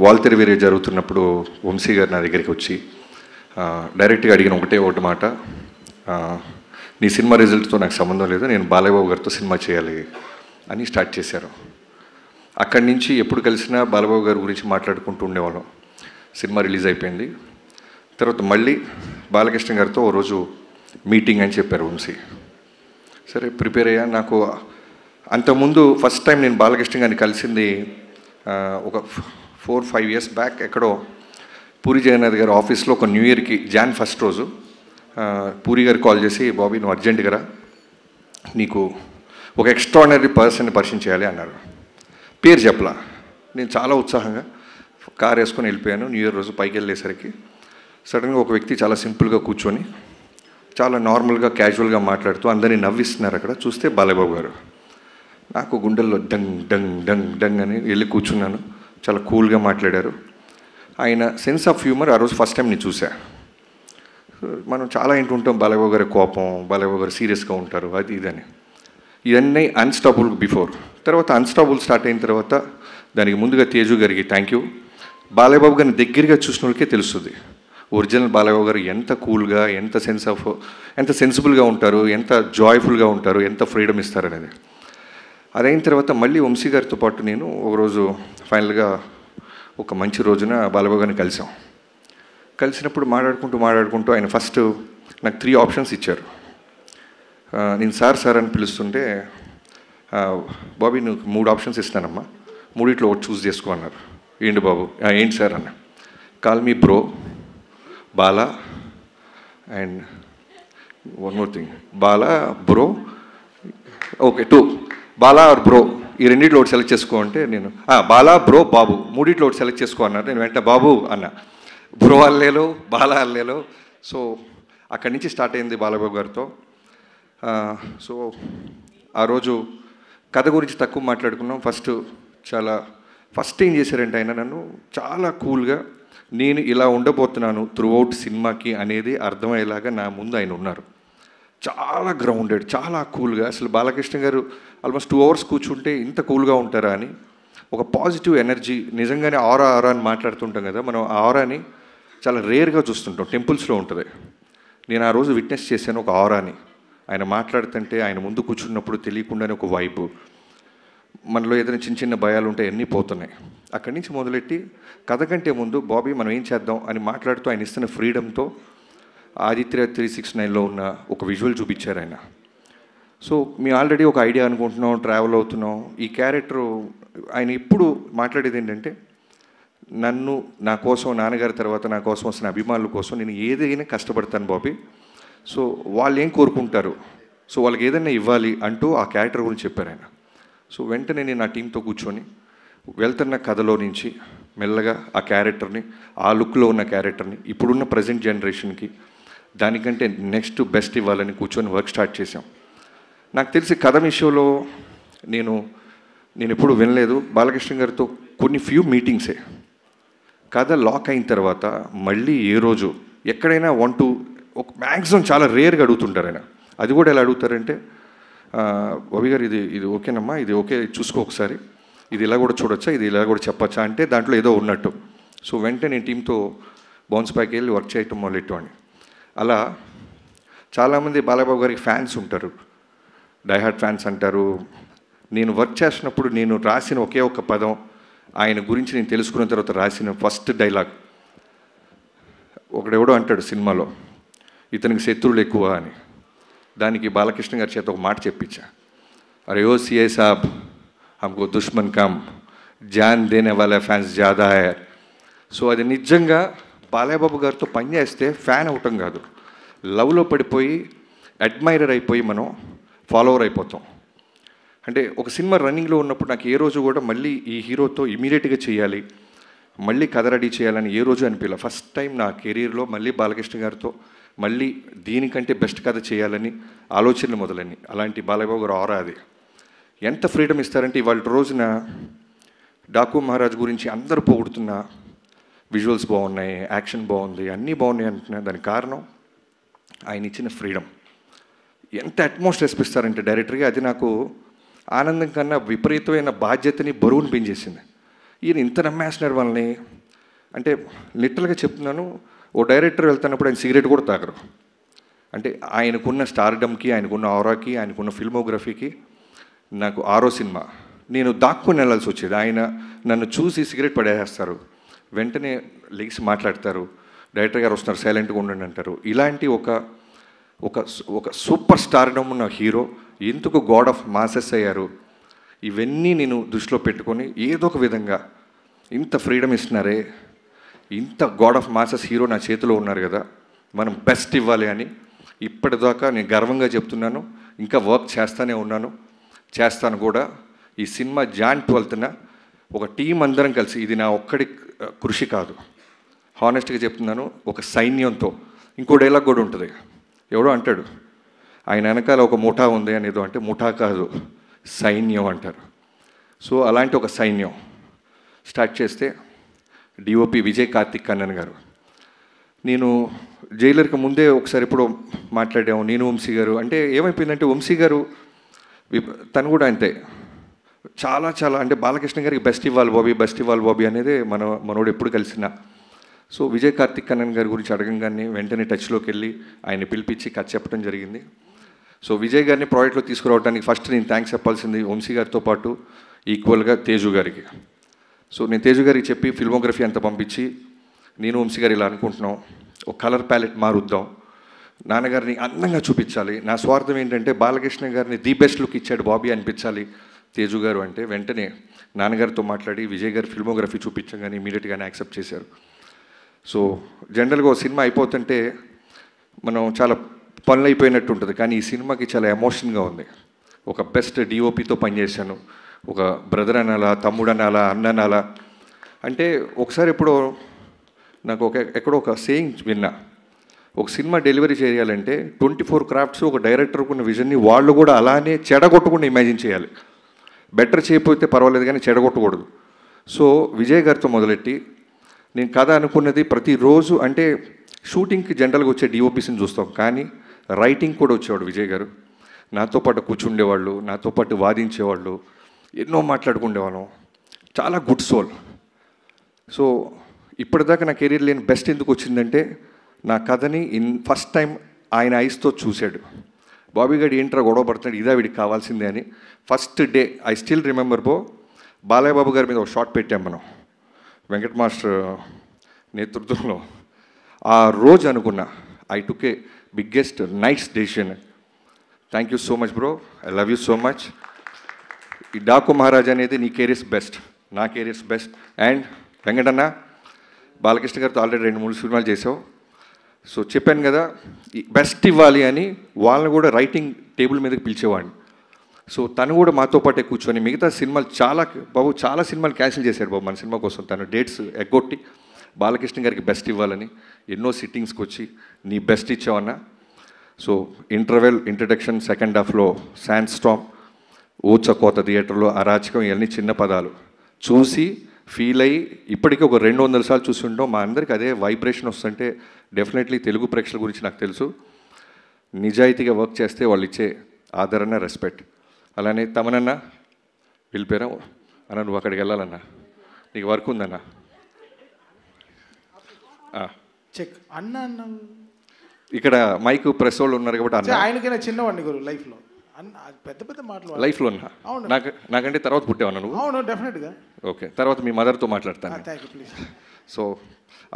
వాల్తెరి వేరే జరుగుతున్నప్పుడు వంశీ గారు నా దగ్గరికి వచ్చి డైరెక్ట్గా అడిగిన ఒకటి మాట, నీ సినిమా రిజల్ట్తో నాకు సంబంధం లేదు, నేను బాలయ్యబాబు గారితో సినిమా చేయాలి అని స్టార్ట్ చేశారు. అక్కడి నుంచి ఎప్పుడు కలిసినా బాలయ్యబాబు గారి గురించి మాట్లాడుకుంటూ ఉండేవాళ్ళం. సినిమా రిలీజ్ అయిపోయింది. తర్వాత మళ్ళీ బాలకృష్ణ గారితో ఓ రోజు మీటింగ్ అని చెప్పారు వంశీ. సరే ప్రిపేర్ అయ్యా. నాకు అంతకుముందు ఫస్ట్ టైం నేను బాలకృష్ణ గారిని కలిసింది ఒక 4-5 ఇయర్స్ బ్యాక్ ఎక్కడో పూరి జగన్నాథ్ గారి ఆఫీస్లో ఒక న్యూ ఇయర్కి Jan 1 రోజు పూరి గారు కాల్ చేసి, బాబీ నువ్వు అర్జెంటుగా రా, నీకు ఒక ఎక్స్ట్రాడినరీ పర్సన్ని పరిచయం చేయాలి అన్నారు. పేరు చెప్పలా. నేను చాలా ఉత్సాహంగా కార్ వేసుకొని వెళ్ళిపోయాను. న్యూ ఇయర్ రోజు పైకి వెళ్ళేసరికి సడన్గా ఒక వ్యక్తి చాలా సింపుల్గా కూర్చొని చాలా నార్మల్గా క్యాజువల్గా మాట్లాడుతూ అందరినీ నవ్విస్తున్నారు. అక్కడ చూస్తే బాలయ్యబాబు గారు. నాకు గుండెల్లో డంగ్ డంగ్ డంగ్ డంగ్ అని వెళ్ళి కూర్చున్నాను. చాలా కూల్గా మాట్లాడారు. ఆయన సెన్స్ ఆఫ్ హ్యూమర్ ఆ రోజు ఫస్ట్ టైం నేను చూసా. మనం చాలా వింటుంటాం బాలయ్యబాబు గారి కోపం, బాలయ్యబాబు గారు సీరియస్గా ఉంటారు, అది ఇదని. ఇవన్నీ అన్స్టాపుల్ బిఫోర్. తర్వాత అన్స్టాపుల్ స్టార్ట్ అయిన తర్వాత దానికి ముందుగా తేజు గారికి థ్యాంక్ యూ. బాలయ్యబాబు గారిని దగ్గరగా చూసిన వాళ్ళకే తెలుస్తుంది ఒరిజినల్ బాలయ్యబాబు గారు ఎంత కూల్గా, ఎంత సెన్సిబుల్గా ఉంటారు, ఎంత జాయ్ఫుల్గా ఉంటారు, ఎంత ఫ్రీడమ్ ఇస్తారనేది. అదైన తర్వాత మళ్ళీ వంశీ గారితో పాటు నేను ఒకరోజు ఫైనల్గా ఒక మంచి రోజున బాలయ్యబాబు గారిని కలిసినప్పుడు మాట్లాడుకుంటూ ఆయన ఫస్ట్ నాకు 3 ఆప్షన్స్ ఇచ్చారు. నేను సార్ అని పిలుస్తుంటే, బాబీ నువ్వు 3 ఆప్షన్స్ ఇస్తానమ్మా, 3 ఒకటి చూస్ చేసుకో అన్నారు. ఏంటి బాబు? ఏంటి సార్ అన్న. Call me bro, Bala and one more thing, Bala bro, okay 2 Bala are bro, ఈ 2 ఒకటి సెలెక్ట్ చేసుకో అంటే నేను బాలా బ్రో బాబు 3 ఒకటి సెలెక్ట్ చేసుకో అన్నారు. నేను వెంటనే బాబు అన్న, బ్రో అల్లేలో బాలా అల్లేలో. సో అక్కడి నుంచి స్టార్ట్ అయింది బాలయ్యబాబు గారితో. సో ఆ రోజు కథ గురించి తక్కువ మాట్లాడుకున్నాం. ఫస్ట్ ఏం చేశారంటే ఆయన నన్ను చాలా కూల్గా, నేను ఇలా ఉండబోతున్నాను త్రూఅవుట్ సినిమాకి అనేది అర్థమయ్యేలాగా నా ముందు ఆయన ఉన్నారు. చాలా గ్రౌండెడ్, చాలా కూల్గా. అసలు బాలకృష్ణ గారు ఆల్మోస్ట్ 2 hours కూర్చుంటే ఇంత కూల్గా ఉంటారా అని ఒక పాజిటివ్ ఎనర్జీ. నిజంగానే ఆరా అని మాట్లాడుతుంటాం కదా, మనం ఆ ఆరాని చాలా రేర్గా చూస్తుంటాం, టెంపుల్స్లో ఉంటుంది. నేను ఆ రోజు విట్నెస్ చేశాను ఒక ఆరాని. ఆయన మాట్లాడుతుంటే, ఆయన ముందు కూర్చున్నప్పుడు తెలియకుండానే ఒక వైబ్. మనలో ఏదైనా చిన్న భయాలు ఉంటాయి, అన్నీ పోతున్నాయి. అక్కడి నుంచి మొదలెట్టి కథ కంటే ముందు బాబీ మనం ఏం చేద్దాం అని మాట్లాడుతూ ఆయన ఇస్తున్న ఫ్రీడమ్తో ఆదిత్య 369లో ఉన్న ఒక విజువల్ చూపించారు ఆయన. సో మేము ఆల్రెడీ ఒక ఐడియా అనుకుంటున్నాం, ట్రావెల్ అవుతున్నాం. ఈ క్యారెక్టరు ఆయన ఎప్పుడు మాట్లాడేది ఏంటంటే, నన్ను నా కోసం, నాన్నగారి తర్వాత నా కోసం వస్తున్న అభిమానుల కోసం నేను ఏదైనా కష్టపడతాను బాబీ. సో వాళ్ళు ఏం కోరుకుంటారు, సో వాళ్ళకి ఏదైనా ఇవ్వాలి అంటూ ఆ క్యారెక్టర్ గురించి చెప్పారు ఆయన. సో వెంటనే నేను నా టీంతో కూర్చొని వెళ్తున్న కథలో నుంచి మెల్లగా ఆ క్యారెక్టర్ని, ఆ లుక్లో ఉన్న క్యారెక్టర్ని ఇప్పుడున్న ప్రజెంట్ జనరేషన్కి దానికంటే నెక్స్ట్ బెస్ట్ ఇవ్వాలని కూర్చొని వర్క్ స్టార్ట్ చేశాం. నాకు తెలిసి కథ విషయంలో నేను ఎప్పుడు వినలేదు. బాలకృష్ణ గారితో కొన్ని ఫ్యూ మీటింగ్సే. కథ లాక్ అయిన తర్వాత మళ్ళీ ఏ రోజు ఎక్కడైనా ఒక మ్యాక్సిమం చాలా రేర్గా అడుగుతుంటారు ఆయన. అది కూడా ఎలా అడుగుతారంటే, బాబీ గారు ఇది ఓకేనమ్మా, ఇది ఓకే చూసుకో ఒకసారి, ఇది ఇలా కూడా చూడొచ్చా, ఇది ఇలా కూడా చెప్పచ్చా అంటే దాంట్లో ఏదో ఉన్నట్టు. సో వెంటనే నేను టీంతో బౌన్స్ బ్యాక్ వెళ్ళి వర్క్ చేయటం మొదలెట్టామని. అలా చాలామంది బాలయ్యబాబు గారికి ఫ్యాన్స్ ఉంటారు, డైహార్డ్ ఫ్యాన్స్ అంటారు. నేను వర్క్ చేస్తున్నప్పుడు నేను రాసిన ఒకే ఒక పదం, ఆయన గురించి నేను తెలుసుకున్న తర్వాత రాసిన ఫస్ట్ డైలాగ్, ఒకడెవడో అంటాడు సినిమాలో, ఇతనికి శత్రువులు ఎక్కువ అని. దానికి బాలకృష్ణ గారి చేత ఒక మాట చెప్పించా, అరే ఓ సిఐ సాబ్ హమ్కో దుష్మన్ కమ్, జాన్ దేనే వాలా ఫ్యాన్స్ జాదా హై. సో అది నిజంగా బాలయ్యబాబు గారితో పనిచేస్తే ఫ్యాన్ అవటం కాదు, లవ్లో పడిపోయి అడ్మైరర్ అయిపోయి మనం ఫాలోవర్ అయిపోతాం. అంటే ఒక సినిమా రన్నింగ్లో ఉన్నప్పుడు నాకు ఏ రోజు కూడా మళ్ళీ ఈ హీరోతో ఇమీడియట్గా చేయాలి, మళ్ళీ కథ రెడీ చేయాలని ఏ రోజు అనిపించలే. ఫస్ట్ టైం నా కెరీర్లో మళ్ళీ బాలకృష్ణ గారితో మళ్ళీ దీనికంటే బెస్ట్ కథ చేయాలని ఆలోచనలు మొదలని. అలాంటి బాలయ్యబాబు గారు ఆరా అది. ఎంత ఫ్రీడమ్ ఇస్తారంటే ఇవాళ రోజున డాకు మహారాజ్ గురించి అందరూ పొగుడుతున్నా, విజువల్స్ బాగున్నాయి, యాక్షన్ బాగుంది, అన్నీ బాగున్నాయి అంటున్నా. దానికి కారణం ఆయన ఇచ్చిన ఫ్రీడమ్. ఎంత అట్మోస్ట్ రెస్పిస్తారంటే డైరెక్టర్గా, అది నాకు ఆనందం కన్నా విపరీతమైన బాధ్యతని, బరువుని పెంచేసింది. ఈయన ఇంత నమ్మేస్తున్నారు వాళ్ళని. అంటే లిటరల్గా చెప్తున్నాను, ఓ డైరెక్టర్ వెళ్తున్నప్పుడు ఆయన సిగరెట్ కూడా తాగరు. అంటే ఆయనకున్న స్టార్డమ్కి, ఆయనకున్న ఆరాకి, ఆయనకున్న ఫిల్మోగ్రఫీకి. నాకు 6వ సినిమా నేను దాక్కుని వెళ్ళాల్సి వచ్చేది. ఆయన నన్ను చూసి సిగరెట్ పడేస్తారు, వెంటనే లెగిసి మాట్లాడతారు, డైరెక్టర్ గారు వస్తున్నారు సైలెంట్గా ఉండండి అంటారు. ఇలాంటి ఒక సూపర్ స్టార్డమ్ ఉన్న హీరో ఎందుకు గాడ్ ఆఫ్ మాసెస్ అయ్యారు, ఇవన్నీ నేను దృష్టిలో పెట్టుకొని ఏదో ఒక విధంగా ఇంత ఫ్రీడమ్ ఇస్తున్నారే, ఇంత గాడ్ ఆఫ్ మాసెస్ హీరో నా చేతిలో ఉన్నారు కదా, మనం బెస్ట్ ఇవ్వాలి అని ఇప్పటిదాకా నేను గర్వంగా చెప్తున్నాను. ఇంకా వర్క్ చేస్తూనే ఉన్నాను, చేస్తాను కూడా. ఈ సినిమా జాన్ 12న ఒక టీం అందరం కలిసి, ఇది నా ఒక్కడి కృషి కాదు, హానెస్ట్గా చెప్తున్నాను, ఒక సైన్యంతో. ఇంకో డైలాగ్ కూడా ఉంటుంది, ఎవడో అంటాడు ఆయన వెనకాల ఒక ముఠా ఉంది అనేదో, అంటే ముఠా కాదు సైన్యం అంటారు. సో అలాంటి ఒక సైన్యం స్టార్ట్ చేస్తే డిఓపి విజయ్ కార్తిక్ కన్నన్ గారు. నేను జైలర్కి ముందే ఒకసారి ఎప్పుడో మాట్లాడాము, నేను వంశీ గారు. అంటే ఏమైపోయిందంటే వంశీ గారు తను కూడా అంతే, చాలా చాలా అంటే బాలకృష్ణ గారికి బెస్ట్ ఇవ్వాలి బాబీ, బెస్ట్ ఇవ్వాలి బాబీ అనేది మనోడు ఎప్పుడు కలిసిన. సో విజయ్ కార్తిక్ కన్నన్ గారి గురించి అడగంగానే వెంటనే టచ్లోకి వెళ్ళి ఆయన పిలిపించి కథ చెప్పడం జరిగింది. సో విజయ్ గారిని ప్రాజెక్ట్లో తీసుకురావడానికి ఫస్ట్ నేను థ్యాంక్స్ చెప్పాల్సింది వంశీ గారితో పాటు ఈక్వల్గా తేజు గారికి. సో నేను తేజు గారికి చెప్పి ఫిల్మోగ్రఫీ అంతా పంపించి, నేను వంశీ గారు ఇలా అనుకుంటున్నాం, ఒక కలర్ ప్యాలెట్ మారుద్దాం, నాన్నగారిని అందంగా చూపించాలి. నా స్వార్థం ఏంటంటే బాలకృష్ణ గారిని ది బెస్ట్ లుక్ ఇచ్చాడు బాబీ అనిపించాలి తేజు గారు అంటే. వెంటనే నాన్నగారితో మాట్లాడి విజయ్ గారి ఫిల్మోగ్రఫీ చూపించగానే ఇమీడియట్గానే యాక్సెప్ట్ చేశారు. సో జనరల్గా ఒక సినిమా అయిపోతుంటే మనం చాలా పనులు అయిపోయినట్టు ఉంటుంది, కానీ ఈ సినిమాకి చాలా ఎమోషన్గా ఉంది. ఒక బెస్ట్ డిఓపితో పనిచేశాను, ఒక బ్రదర్ అనాలా, తమ్ముడు అనాలా, అన్న అనాలా. అంటే ఒకసారి ఎప్పుడో నాకు ఎక్కడో ఒక సేయింగ్ విన్నా, ఒక సినిమా డెలివరీ చేయాలంటే 24 క్రాఫ్ట్స్ ఒక డైరెక్టర్కు ఉన్న విజన్ని వాళ్ళు కూడా అలానే చెడగొట్టకుండా ఇమాజిన్ చేయాలి. బెటర్ చేయకపోతే పర్వాలేదు కానీ చెడగొట్టకూడదు. సో విజయ్ గారితో మొదలెట్టి నేను కథ అనుకున్నది ప్రతిరోజు, అంటే షూటింగ్కి జనరల్గా వచ్చే డిఓపిస్ని చూస్తాం, కానీ రైటింగ్ కూడా వచ్చేవాడు విజయ్ గారు. నాతో పాటు కూర్చుండేవాళ్ళు, నాతో పాటు వాదించేవాళ్ళు, ఎన్నో మాట్లాడుకుండేవాళ్ళం. చాలా గుడ్ సోల్. సో ఇప్పటిదాకా నా కెరీర్ లేని బెస్ట్ ఎందుకు వచ్చిందంటే, నా కథని ఫస్ట్ టైం ఆయన ఐస్తో చూశాడు. బాబీ గారు ఏంట్రా గొడవ పడుతున్నాడు, ఇదా వీడికి కావాల్సిందే అని. First day I still remember Balayya Babu గారి మీద ఒక షాట్ పెట్టాం మనం వెంకట్ మాస్టర్ నేతృత్వంలో. ఆ రోజు అనుకున్నా I took a biggest nice decision. Thank you so much bro, I love you so much. ఈ డాకు మహారాజ్ అనేది నీ కెరీర్స్ బెస్ట్, నా careers best. And Venkatanna, Balakrishna గారితో ఆల్రెడీ 2-3 సినిమాలు చేసావు. సో చెప్పాను కదా బెస్ట్ ఇవ్వాలి అని, వాళ్ళని కూడా రైటింగ్ టేబుల్ మీదకి పిలిచేవాడిని. సో తను కూడా మాతో పాటే కూర్చొని మిగతా సినిమాలు చాలా సినిమాలు క్యాన్సిల్ చేశాడు బాబు మన సినిమా కోసం. తను డేట్స్ ఎగ్గొట్టి బాలకృష్ణ గారికి బెస్ట్ ఇవ్వాలని ఎన్నో సిట్టింగ్స్కి వచ్చి నీ బెస్ట్ ఇచ్చావన్నా. సో ఇంటర్వెల్, ఇంట్రడక్షన్, సెకండ్ హాఫ్లో శాండ్ స్టామ్, ఊచకోత థియేటర్లో అరాచకం, ఇవన్నీ చిన్న పదాలు చూసి ఫీల్ అయ్యి ఇప్పటికీ ఒక 200 సార్లు చూసి ఉంటాం. మా అందరికి అదే వైబ్రేషన్ వస్తుంటే డెఫినెట్లీ తెలుగు ప్రేక్షకుల గురించి నాకు తెలుసు. నిజాయితీగా వర్క్ చేస్తే వాళ్ళు ఇచ్చే ఆదరణ, రెస్పెక్ట్. అలానే తమనన్నా వెళ్ళిపోయారా అన్న, నువ్వు అక్కడికి వెళ్ళాలన్నా, నీకు వర్క్ ఉందన్నా. చెక్ అన్న అన్న ఇక్కడ మైక్ ప్రెస్ వాళ్ళు ఉన్నారు కాబట్టి అన్న. ఆయనకైనా చిన్నవాడిని గురు లైఫ్లో, పెద్ద పెద్ద మాటలు లైఫ్లో ఉన్నా. నాకంటే తర్వాత పుట్టేవన్నా నువ్వు? అవును, డెఫినెట్గా. ఓకే, తర్వాత మీ మదర్తో మాట్లాడతాను. సో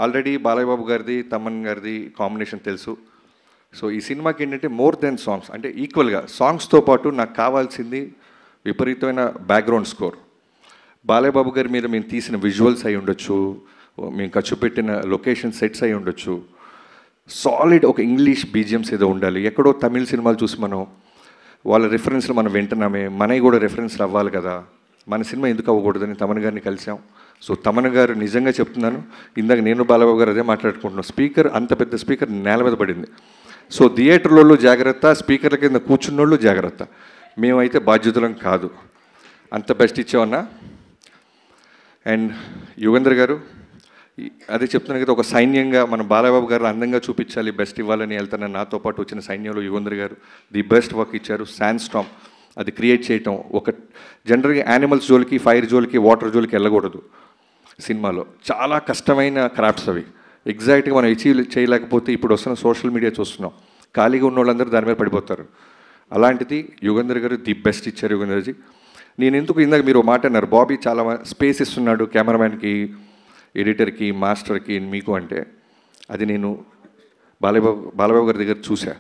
ఆల్రెడీ బాలయ్య బాబు గారిది, తమన్ గారిది కాంబినేషన్ తెలుసు. సో ఈ సినిమాకి ఏంటంటే మోర్ దెన్ సాంగ్స్, అంటే ఈక్వల్గా సాంగ్స్తో పాటు నాకు కావాల్సింది విపరీతమైన బ్యాక్గ్రౌండ్ స్కోర్. బాలయ్య బాబు గారి మీద మేము తీసిన విజువల్స్ అయి ఉండొచ్చు, మేము ఖర్చు పెట్టిన లొకేషన్ సెట్స్ అయి ఉండొచ్చు, సాలిడ్ ఒక ఇంగ్లీష్ బీజిఎమ్స్ ఏదో ఉండాలి. ఎక్కడో తమిళ సినిమాలు చూసి మనం వాళ్ళ రెఫరెన్స్లు మనం వింటున్నామే, మనవి కూడా రెఫరెన్స్లు అవ్వాలి కదా, మన సినిమా ఎందుకు అవ్వకూడదని తమన్ గారిని కలిసాం. సో తమన్ గారు నిజంగా చెప్తున్నాను, ఇందాక నేను బాలబాబు గారు అదే మాట్లాడుకుంటున్నాను, స్పీకర్, అంత పెద్ద స్పీకర్ నేల మీద పడింది. సో థియేటర్లలో జాగ్రత్త, స్పీకర్ల కింద కూర్చున్నోళ్ళు జాగ్రత్త, మేమైతే బాధ్యతలం కాదు. అంత బెస్ట్ ఇచ్చామన్నా. అండ్ యుగేంద్ర గారు, అదే చెప్తున్నాను కదా, ఒక సైన్యంగా మన బాలబాబు గారు అందంగా చూపించాలి, బెస్ట్ ఇవ్వాలని వెళ్తాను. నాతో పాటు వచ్చిన సైన్యంలో యుగేంద్ర గారు ది బెస్ట్ వర్క్ ఇచ్చారు. శాండ్ స్టామ్ అది క్రియేట్ చేయటం. ఒక జనరల్గా యానిమల్స్ జోలికి, ఫైర్ జోలికి, వాటర్ జోలికి వెళ్ళకూడదు సినిమాలో. చాలా కష్టమైన క్రాఫ్ట్స్ అవి. ఎగ్జాక్ట్గా మనం అచీవ్ చేయలేకపోతే ఇప్పుడు వస్తున్న సోషల్ మీడియా చూస్తున్నాం, ఖాళీగా ఉన్న వాళ్ళందరూ దాని మీద పడిపోతారు. అలాంటిది యుగంధర్ గారు ది బెస్ట్ ఇచ్చారు. యుగంధర్జీ, నేను ఎందుకు ఇందాక మీరు మాట అన్నారు, బాబీ చాలా స్పేస్ ఇస్తున్నాడు కెమెరామ్యాన్కి, ఎడిటర్కి, మాస్టర్కి, మీకు అంటే, అది నేను బాలబాబు గారి దగ్గర చూసా.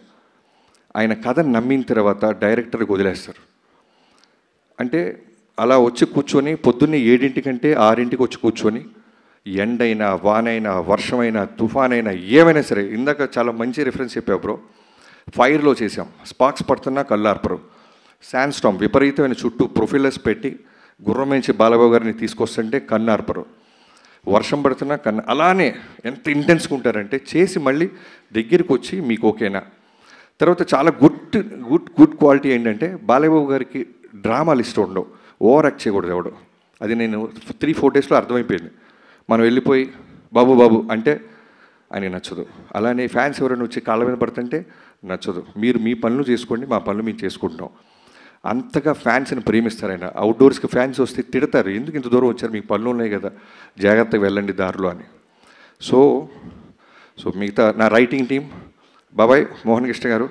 ఆయన కథ నమ్మిన తర్వాత డైరెక్టర్కి వదిలేస్తారు. అంటే అలా వచ్చి కూర్చొని పొద్దున్నే 7 6 వచ్చి కూర్చొని ఎండైనా, వానైనా, వర్షమైనా, తుఫానైనా, ఏమైనా సరే, ఇందాక చాలా మంచి రిఫరెన్స్ చెప్పావు బ్రో. ఫైర్లో చేసాం, స్పార్క్స్ పడుతున్నా కళ్ళార్పరు. శాండ్ స్టామ్ విపరీతమైన చుట్టూ ప్రొఫైలర్స్ పెట్టి గుర్రం నుంచి బాలబాబు గారిని తీసుకొస్తుంటే కన్నార్పరు. వర్షం పడుతున్నా అలానే ఎంత ఇంటెన్స్గా ఉంటారంటే చేసి మళ్ళీ దగ్గరికి వచ్చి మీకు ఓకేనా. తర్వాత చాలా గుడ్ క్వాలిటీ ఏంటంటే బాలబాబు గారికి డ్రామాలు ఇష్టం ఉండవు, ఓవర్ యాక్ట్ చేయకూడదు ఎవడు. అది నేను 3-4 డేస్లో అర్థమైపోయింది. మనం వెళ్ళిపోయి బాబు బాబు అంటే ఆయన నచ్చదు. అలానే ఫ్యాన్స్ ఎవరైనా వచ్చి కాళ్ళ మీద పడుతుంటే నచ్చదు. మీరు మీ పనులు చేసుకోండి, మా పనులు మేము చేసుకుంటాం. అంతగా ఫ్యాన్స్ని ప్రేమిస్తారు ఆయన. అవుట్డోర్స్కి ఫ్యాన్స్ వస్తే తిడతారు, ఎందుకు ఇంత దూరం వచ్చారు, మీకు పనులు ఉన్నాయి కదా, జాగ్రత్తగా వెళ్ళండి దారిలో అని. సో మిగతా నా రైటింగ్ టీం, బాబాయ్ మోహన్ కృష్ణ గారు,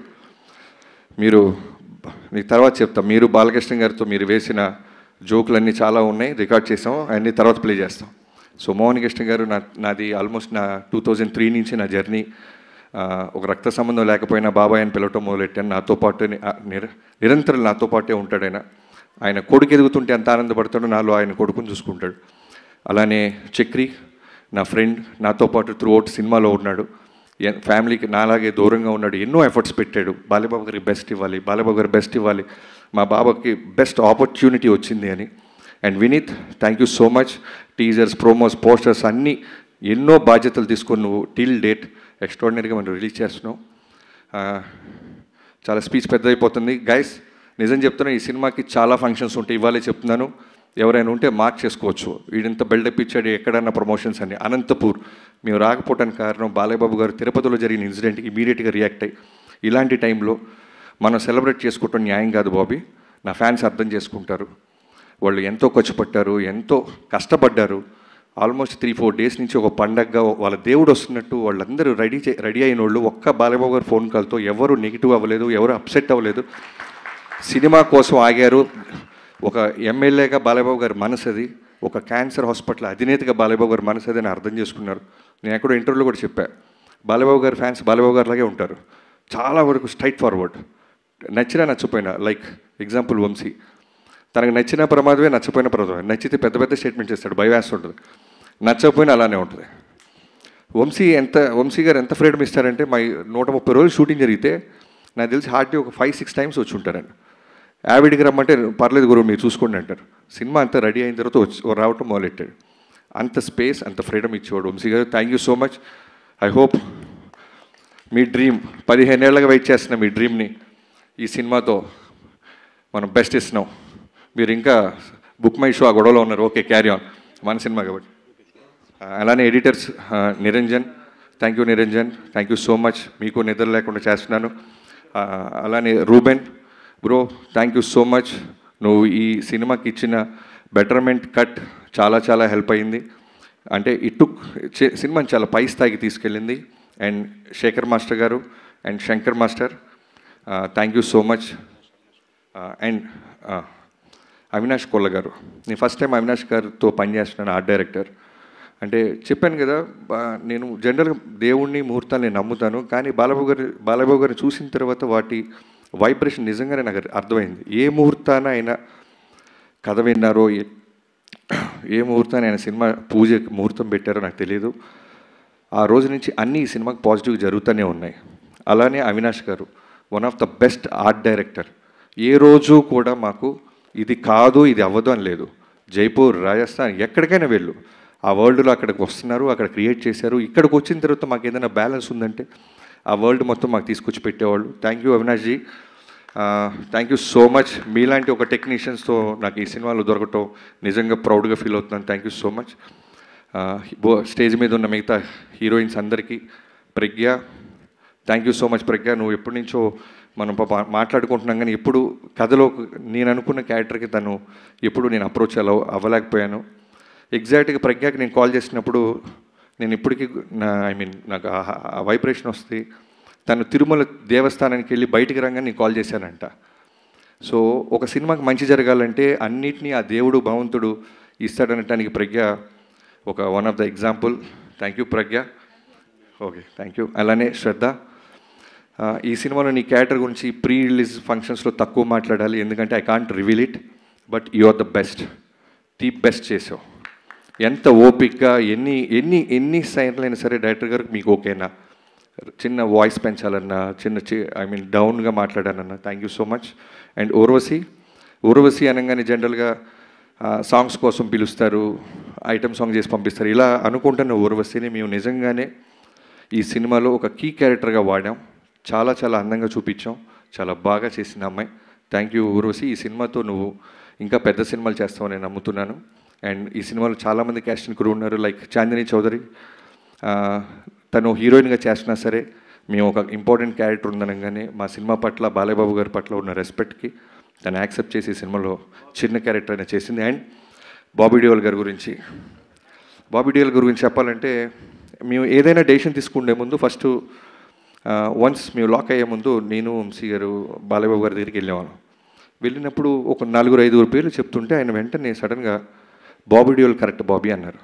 మీరు మీకు తర్వాత చెప్తాం. మీరు బాలకృష్ణ గారితో మీరు వేసిన జోకులన్నీ చాలా ఉన్నాయి, రికార్డ్ చేసాం, అన్నీ తర్వాత ప్లే చేస్తాం. సో మోహన్ కృష్ణ గారు నాది ఆల్మోస్ట్ నా 2003 నుంచి నా జర్నీ. ఒక రక్త సంబంధం లేకపోయినా బాబాయ్ అని పిలవటం మొదలెట్టాను. నాతో పాటు నిరంతరం నాతో పాటే ఉంటాడు ఆయన. ఆయన కొడుకు ఎదుగుతుంటే ఎంత ఆనందపడతాడో నాలో ఆయన కొడుకుని చూసుకుంటాడు. అలానే చక్రి నా ఫ్రెండ్, నాతో పాటు త్రూ అవుట్ సినిమాలో ఉన్నాడు. ఫ్యామిలీకి నాలాగే దూరంగా ఉన్నాడు, ఎన్నో ఎఫర్ట్స్ పెట్టాడు. బాలబాబు గారికి బెస్ట్ ఇవ్వాలి, బాలబాబు గారు బెస్ట్ ఇవ్వాలి, మా బాబాకి బెస్ట్ ఆపర్చునిటీ వచ్చింది అని. And Vineet, thank you so much. Teasers, promos, posters అన్నీ ఎన్నో బాధ్యతలు తీసుకొని నువ్వు టిల్ డేట్ ఎక్స్ట్రాడినరీగా మనం రిలీజ్ చేస్తున్నావు. చాలా స్పీచ్ పెద్దదైపోతుంది గైస్. నిజం చెప్తున్నా, ఈ సినిమాకి చాలా ఫంక్షన్స్ ఉంటాయి. ఇవాళే చెప్తున్నాను, ఎవరైనా ఉంటే మార్క్ చేసుకోవచ్చు. వీడింత బిల్డప్ ఇచ్చాడు ఎక్కడన్నా ప్రమోషన్స్ అని. అనంతపూర్ మేము రాకపోవడానికి కారణం బాలయ్యబాబు గారు తిరుపతిలో జరిగిన ఇన్సిడెంట్కి ఇమీడియట్గా రియాక్ట్ అయ్యి, ఇలాంటి టైంలో మనం సెలబ్రేట్ చేసుకోవటం న్యాయం కాదు బాబీ, నా ఫ్యాన్స్ అర్థం చేసుకుంటారు. వాళ్ళు ఎంతో ఖర్చు పట్టారు, ఎంతో కష్టపడ్డారు. ఆల్మోస్ట్ 3-4 డేస్ నుంచి ఒక పండగగా వాళ్ళ దేవుడు వస్తున్నట్టు వాళ్ళందరూ రెడీ అయిన వాళ్ళు ఒక్క బాలయ్యబాబు గారు ఫోన్ కాల్తో ఎవరు నెగిటివ్ అవ్వలేదు, ఎవరు అప్సెట్ అవ్వలేదు. సినిమా కోసం ఆగారు. ఒక ఎమ్మెల్యేగా బాలయ్యబాబు గారి మనసు అది, ఒక క్యాన్సర్ హాస్పిటల్ అధినేతగా బాలయ్యబాబు గారి మనసు అది అని అర్థం చేసుకున్నారు. నేను ఎక్కడో ఇంటర్వ్యూలో కూడా చెప్పాను, బాలయ్యబాబు గారి ఫ్యాన్స్ బాలయ్యబాబు గారు లాగే ఉంటారు, చాలా వరకు స్ట్రైట్ ఫార్వర్డ్. నచ్చినా నచ్చపోయినా, లైక్ ఎగ్జాంపుల్ వంశీ, తనకు నచ్చిన ప్రమాదమే, నచ్చపోయిన ప్రమాదమే. నచ్చితే పెద్ద పెద్ద స్టేట్మెంట్ చేస్తాడు, భయవేస్తుంటుంది. నచ్చకపోయినా అలానే ఉంటుంది. వంశీ గారు ఎంత ఫ్రీడమ్ ఇస్తారంటే, మా 130 రోజులు షూటింగ్ జరిగితే నాకు తెలిసి హార్డ్లీ ఒక 5-6 టైమ్స్ వచ్చి ఉంటారండి. యావిడికి రమ్మంటే పర్లేదు గురువు మీరు చూసుకోండి అంటారు. సినిమా అంతా రెడీ అయిన తర్వాత రావటం మొదలెట్టాడు. అంత స్పేస్, అంత ఫ్రీడమ్ ఇచ్చేవాడు వంశీ గారు. Thank you so much. I hope మీ డ్రీమ్ 15 ఏళ్ళగా వెయిట్ చేస్తున్న మీ డ్రీమ్ని ఈ సినిమాతో మనం బెస్ట్ ఇస్తున్నాం. మీరు ఇంకా బుక్ మై షో ఆ గొడవలో ఉన్నారు, ఓకే క్యారీ ఆన్, మన సినిమా కాబట్టి. అలానే editors Niranjan, thank you Niranjan, thank you so much, మీకు నిద్ర లేకుండా చేస్తున్నాను. అలానే Reuben bro, thank you so much. నువ్వు ఈ సినిమాకి ఇచ్చిన బెటర్మెంట్ కట్ చాలా చాలా హెల్ప్ అయింది. అంటే సినిమాని చాలా పై స్థాయికి తీసుకెళ్ళింది. అండ్ శేఖర్ మాస్టర్ గారు and Shankar master, thank you so much. And Avinash Kolla గారు, నేను ఫస్ట్ టైం అవినాష్ గారితో పనిచేస్తున్నాను, ఆర్ట్ డైరెక్టర్. అంటే చెప్పాను కదా, నేను జనరల్గా దేవుణ్ణి, ముహూర్తాన్ని నేను నమ్ముతాను, కానీ బాలబాబు గారిని చూసిన తర్వాత వాటి వైబ్రేషన్ నిజంగానే నాకు అర్థమైంది. ఏ ముహూర్తాన ఆయన కథ విన్నారో, ఏ ముహూర్తాన్ని ఆయన సినిమా పూజ ముహూర్తం పెట్టారో నాకు తెలియదు. ఆ రోజు నుంచి అన్నీ ఈ సినిమాకి పాజిటివ్ జరుగుతూనే ఉన్నాయి. అలానే అవినాష్ గారు one of the best art director. ఏ రోజు కూడా మాకు ఇది కాదు, ఇది అవ్వదు అని లేదు. జైపూర్, రాజస్థాన్, ఎక్కడికైనా వెళ్ళు, ఆ వరల్డ్లో అక్కడికి వస్తున్నారు, అక్కడ క్రియేట్ చేశారు. ఇక్కడికి వచ్చిన తర్వాత మాకు ఏదైనా బ్యాలెన్స్ ఉందంటే ఆ వరల్డ్ మొత్తం మాకు తీసుకొచ్చి పెట్టేవాళ్ళు. Thank you Avinash ji, thank you so much. మీలాంటి ఒక టెక్నీషియన్స్తో నాకు ఈ సినిమాలో దొరకటం నిజంగా ప్రౌడ్గా ఫీల్ అవుతున్నాను. Thank you so much. Stage మీద ఉన్న మిగతా హీరోయిన్స్ అందరికీ, ప్రజ్ఞ, థ్యాంక్ యూ సో మచ్ ప్రజ్ఞ. నువ్వు ఎప్పటి నుంచో మనం మాట్లాడుకుంటున్నాం, కానీ ఎప్పుడు కథలో నేను అనుకున్న క్యారెక్టర్కి తను ఎప్పుడు నేను అప్రోచ్ అవ్వలేకపోయాను. ఎగ్జాక్ట్గా ప్రజ్ఞకి నేను కాల్ చేసినప్పుడు నేను ఇప్పటికీ నాకు ఆ వైబ్రేషన్ వస్తుంది. తను తిరుమల దేవస్థానానికి వెళ్ళి బయటికి రాగానే నేను కాల్ చేశానంట. సో ఒక సినిమాకి మంచి జరగాలంటే అన్నిటినీ ఆ దేవుడు భగవంతుడు ఇస్తాడనటానికి ప్రజ్ఞ ఒక one of the example. Thank you Pragya. Okay, thank you. అలానే శ్రద్ధ, ఈ సినిమాలో నీ క్యారెక్టర్ గురించి ప్రీ రిలీజ్ ఫంక్షన్స్లో తక్కువ మాట్లాడాలి, ఎందుకంటే I can't reveal it, but you are the best, the best చేసావు. ఎంత ఓపిక్గా ఎన్ని సైన్లైనా సరే డైరెక్టర్ గారికి మీకు ఓకేనా, చిన్న వాయిస్ పెంచాలన్నా, డౌన్గా మాట్లాడానన్నా, thank you so much. And Urvashi అనగానే జనరల్గా సాంగ్స్ కోసం పిలుస్తారు, ఐటమ్ సాంగ్ చేసి పంపిస్తారు, ఇలా అనుకుంటున్న ఊర్వశిని మేము నిజంగానే ఈ సినిమాలో ఒక కీ క్యారెక్టర్గా వాడాం. చాలా చాలా అందంగా చూపించాం, చాలా బాగా చేసిన అమ్మాయి. Thank you Urvashi. ఈ సినిమాతో నువ్వు ఇంకా పెద్ద సినిమాలు చేస్తావని నేను నమ్ముతున్నాను. అండ్ ఈ సినిమాలో చాలామంది క్యాస్టింగ్ క్రూ ఉన్నారు, లైక్ చాందిని చౌదరి, తను హీరోయిన్గా చేసినా సరే మేము ఒక ఇంపార్టెంట్ క్యారెక్టర్ ఉందనగానే మా సినిమా పట్ల బాలయ్యబాబు గారి పట్ల ఉన్న రెస్పెక్ట్కి తను యాక్సెప్ట్ చేసి సినిమాలో చిన్న క్యారెక్టర్ అయినా చేసింది. అండ్ బాబీ డియోల్ గారి గురించి చెప్పాలంటే, మేము ఏదైనా డెసిషన్ తీసుకునే ముందు ఫస్ట్ వన్స్ మేము లాక్ అయ్యే ముందు నేను వంశీ గారు బాలయ్యబాబు గారి దగ్గరికి వెళ్ళినప్పుడు ఒక 4-5 పేర్లు చెప్తుంటే ఆయన వెంటనే సడన్గా బాబీ డియోల్ కరెక్ట్ బాబీ అన్నారు.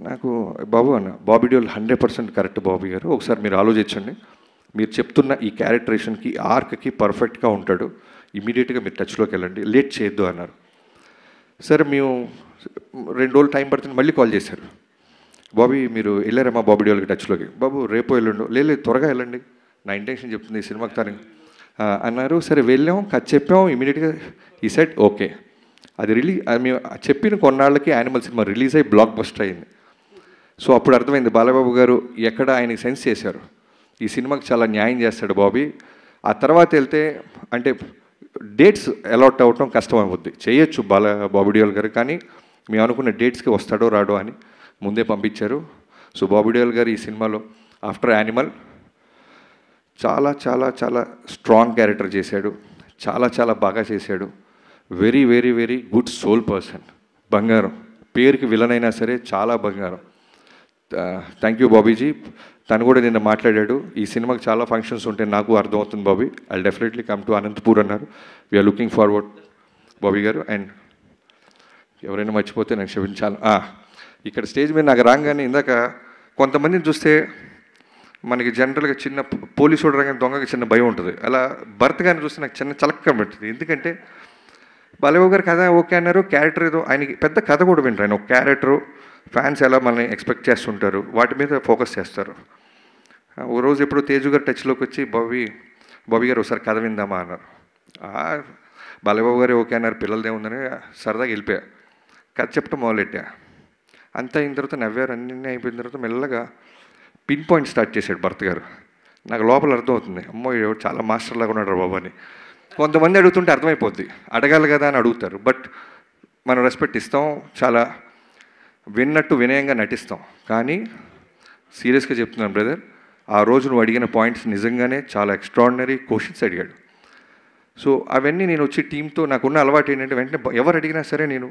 నాకు బాబు అన్న, బాబీ డియోల్ 100% కరెక్ట్ బాబీ గారు, ఒకసారి మీరు ఆలోచించండి, మీరు చెప్తున్న ఈ క్యారెక్టరేషన్కి ఆర్క్కి పర్ఫెక్ట్గా ఉంటాడు, ఇమీడియట్గా మీరు టచ్లోకి వెళ్ళండి, లేట్ చేయొద్దు అన్నారు. సరే మేము 2 రోజులు టైం పడుతుంది, మళ్ళీ కాల్ చేశారు, బాబీ మీరు వెళ్ళారమ్మా బాబీ డియోల్కి టచ్లోకి, బాబు రేపు వెళ్ళండు, లేదు త్వరగా వెళ్ళండి, నా ఇంటెన్షన్ చెప్తుంది ఈ సినిమాకి తను అన్నారు. సరే వెళ్ళాం, కథ చెప్పాం, ఇమీడియట్గా ఈ సెట్ ఓకే. అది మేము చెప్పిన కొన్నాళ్ళకి యానిమల్ సినిమా రిలీజ్ అయ్యి బ్లాక్ బస్టర్ అయింది. సో అప్పుడు అర్థమైంది బాలయ్యబాబు గారు ఎక్కడ ఆయనకి సెన్స్ చేశారు, ఈ సినిమాకి చాలా న్యాయం చేస్తాడు బాబీ. ఆ తర్వాత వెళ్తే అంటే డేట్స్ అలాట్ అవ్వటం కష్టం అవుద్ది, చేయొచ్చు బాబీ డియోల్ గారు, కానీ మేము అనుకున్న డేట్స్కి వస్తాడో రాడో అని ముందే పంపించారు. సో బాబీ డియోల్ గారు ఈ సినిమాలో ఆఫ్టర్ యానిమల్ చాలా చాలా చాలా స్ట్రాంగ్ క్యారెక్టర్ చేశాడు, చాలా చాలా బాగా చేశాడు. Very very very good soul person, బంగారం, పేరుకి విలన్ అయినా సరే చాలా బంగారం. Thank you Bobby ji. తను కూడా నిన్న మాట్లాడాడు, ఈ సినిమాకి చాలా ఫంక్షన్స్ ఉంటే నాకు అర్థమవుతుంది Bobby, I definitely come to Anantapur అన్నారు. వీఆర్ లుకింగ్ ఫార్వర్డ్ బాబీ గారు. అండ్ ఎవరైనా మర్చిపోతే నాకు క్షమించాలి. ఇక్కడ స్టేజ్ మీద నాకు రాగానే ఇందాక కొంతమందిని చూస్తే మనకి జనరల్గా చిన్న పోలీసు చూడగానే దొంగకి చిన్న భయం ఉంటుంది, అలా భర్త గారిని చూస్తే నాకు చిన్న చలక్క పెడుతుంది. ఎందుకంటే బాలయ్యబాబు గారు కథ ఓకే అన్నారు, క్యారెక్టర్ ఏదో ఆయనకి పెద్ద కథ కూడా వింటారు, ఆయన ఒక క్యారెక్టరు, ఫ్యాన్స్ ఎలా మనల్ని ఎక్స్పెక్ట్ చేస్తుంటారు వాటి మీద ఫోకస్ చేస్తారు. ఓ రోజు ఎప్పుడు తేజు గారు టచ్లోకి వచ్చి బాబీ గారు ఒకసారి కథ విందామా అన్నారు. బాలయ్యబాబు గారు ఓకే అన్నారు, పిల్లలదేముందని సరదాగా వెళ్ళిపోయా, కథ చెప్పడం మొదలెట్టా. అంతా అయిన తర్వాత నవ్వారు, అన్నీ అయిపోయిన తర్వాత మెల్లగా పిన్ పాయింట్ స్టార్ట్ చేశాడు భర్త గారు. నాకు లోపల అర్థమవుతుంది, అమ్మో ఎవరు చాలా మాస్టర్ లాగా ఉన్నాడు బాబు అని. కొంతమంది అడుగుతుంటే అర్థమైపోద్ది, అడగాలి కదా అని అడుగుతారు, బట్ మనం రెస్పెక్ట్ ఇస్తాం, చాలా విన్నట్టు వినయంగా నటిస్తాం. కానీ సీరియస్గా చెప్తున్నాను బ్రదర్, ఆ రోజు నువ్వు అడిగిన పాయింట్స్ నిజంగానే చాలా ఎక్స్ట్రాడినరీ క్వశ్చన్స్ అడిగాడు. సో అవన్నీ నేను వచ్చి టీంతో, నాకున్న అలవాటు ఏంటంటే వెంటనే ఎవరు అడిగినా సరే నేను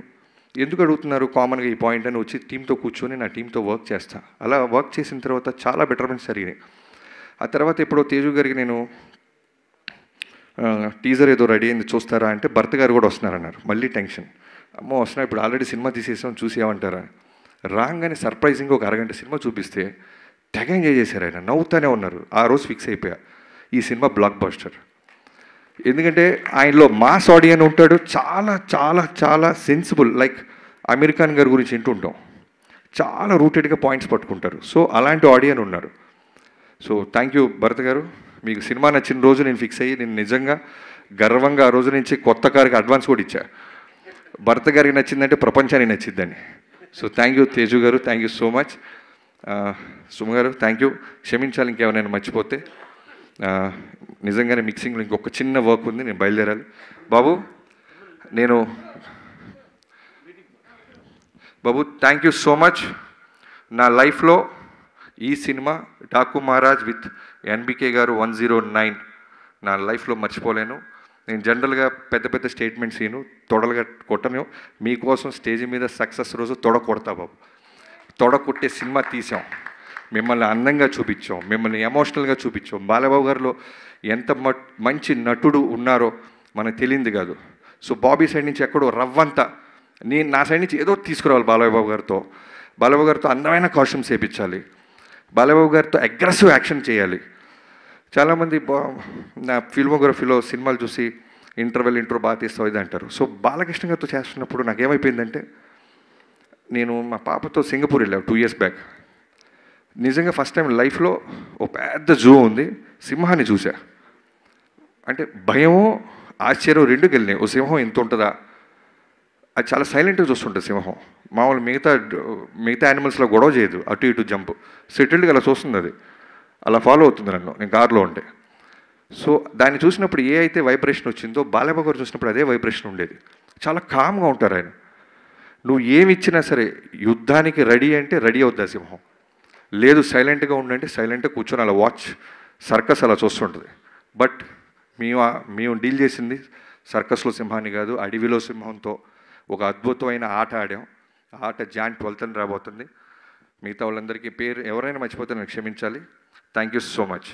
ఎందుకు అడుగుతున్నారు కామన్గా ఈ పాయింట్ అని వచ్చి టీంతో కూర్చొని నా టీంతో వర్క్ చేస్తాను. అలా వర్క్ చేసిన తర్వాత చాలా బెటర్మెంట్స్ జరిగినాయి. ఆ తర్వాత ఎప్పుడో తేజు గారికి నేను టీజర్ ఏదో రెడీ అయింది చూస్తారా అంటే భర్త గారు కూడా వస్తున్నారన్నారు. మళ్ళీ టెన్షన్, అమ్మో వస్తున్నా, ఇప్పుడు ఆల్రెడీ సినిమా తీసేసాం చూసేమంటారా. రాగానే సర్ప్రైజింగ్గా ఒక అరగంట సినిమా చూపిస్తే తెగ ఎంజాయ్ చేశారు, ఆయన నవ్వుతూనే ఉన్నారు. ఆ రోజు ఫిక్స్ అయిపోయా, ఈ సినిమా బ్లాక్ బస్టర్. ఎందుకంటే ఆయనలో మాస్ ఆడియన్ ఉంటాడు, చాలా చాలా చాలా సెన్సిబుల్, లైక్ అమీర్ ఖాన్ గారి గురించి వింటుంటాం, చాలా రూటెడ్గా పాయింట్స్ పట్టుకుంటారు. సో అలాంటి ఆడియన్ ఉన్నారు. సో థ్యాంక్ యూ భరత్ గారు. మీకు సినిమా నచ్చిన రోజు నేను ఫిక్స్ అయ్యి, నేను నిజంగా గర్వంగా ఆ రోజు నుంచి కొత్త కారుకి అడ్వాన్స్ కూడా ఇచ్చా. భరత్ గారికి నచ్చిందంటే ప్రపంచానికి నచ్చిందని. సో థ్యాంక్ యూ తేజు గారు, thank you so much. Suma గారు థ్యాంక్ యూ, క్షమించాలి ఇంకేమైనా మర్చిపోతే. నిజంగానే మిక్సింగ్లో ఇంకొక చిన్న వర్క్ ఉంది, నేను బయలుదేరాలి. బాబు థ్యాంక్ యూ సో మచ్. నా లైఫ్లో ఈ cinema Daaku Maharaj with NBK గారు 109 నా లైఫ్లో మర్చిపోలేను. నేను జనరల్గా పెద్ద పెద్ద స్టేట్మెంట్స్ ఈను, తొడలుగా కొట్టను. మీకోసం స్టేజ్ మీద సక్సెస్ రోజు తొడ కొడతా బాబు. తొడ కొట్టే సినిమా తీసాం, మిమ్మల్ని అందంగా చూపించాం, మిమ్మల్ని ఎమోషనల్గా చూపించాం. బాలబాబు గారిలో ఎంత మంచి నటుడు ఉన్నారో మనకు తెలియంది కాదు. సో బాబీ సైడ్ నుంచి ఎక్కడో రవ్వంతా నేను నా సైడ్ నుంచి ఏదో తీసుకురావాలి. బాలబాబు గారితో అందమైన కాస్ట్యూమ్స్ వేయించాలి, బాలబాబు గారితో అగ్రెసివ్ యాక్షన్ చేయాలి. చాలామంది నా ఫిల్మోగ్రఫీలో సినిమాలు చూసి ఇంట్రో బాగా తీస్తావు ఇది అంటారు. సో బాలకృష్ణ గారితో చేస్తున్నప్పుడు నాకేమైపోయిందంటే, నేను మా పాపతో సింగపూర్ వెళ్ళాను 2 years బ్యాక్. నిజంగా ఫస్ట్ టైం లైఫ్లో ఓ పెద్ద జూ ఉంది, సింహాన్ని చూసా. అంటే భయము ఆశ్చర్యం రెండుకి వెళ్ళినాయి. ఓ సింహం ఎంత ఉంటుందా, అది చాలా సైలెంట్గా చూస్తుంటుంది సింహం. మామూలు మిగతా యానిమల్స్లో గొడవ చేయదు, అటు ఇటు జంప్, సెటిల్డ్గా అలా చూస్తుంది. అది అలా ఫాలో అవుతుంది నన్ను, నేను కార్లో ఉంటే. సో దాన్ని చూసినప్పుడు ఏ అయితే వైబ్రేషన్ వచ్చిందో బాలబాబు గారు చూసినప్పుడు అదే వైబ్రేషన్ ఉండేది. చాలా కామ్గా ఉంటారు ఆయన. నువ్వు ఏమి ఇచ్చినా సరే యుద్ధానికి రెడీ అంటే రెడీ అవుద్ది ఆ సింహం. లేదు సైలెంట్గా ఉండంటే సైలెంట్గా కూర్చొని అలా వాచ్ సర్కస్ అలా చూస్తుంటుంది. బట్ మేము డీల్ చేసింది సర్కస్లో సింహాన్ని కాదు, అడవిలో సింహంతో ఒక అద్భుతమైన ఆట ఆడాం. ఆ ఆట Jan 12th రాబోతుంది. మిగతా వాళ్ళందరికీ పేరు ఎవరైనా మర్చిపోతే నాకు క్షమించాలి. Thank you so much.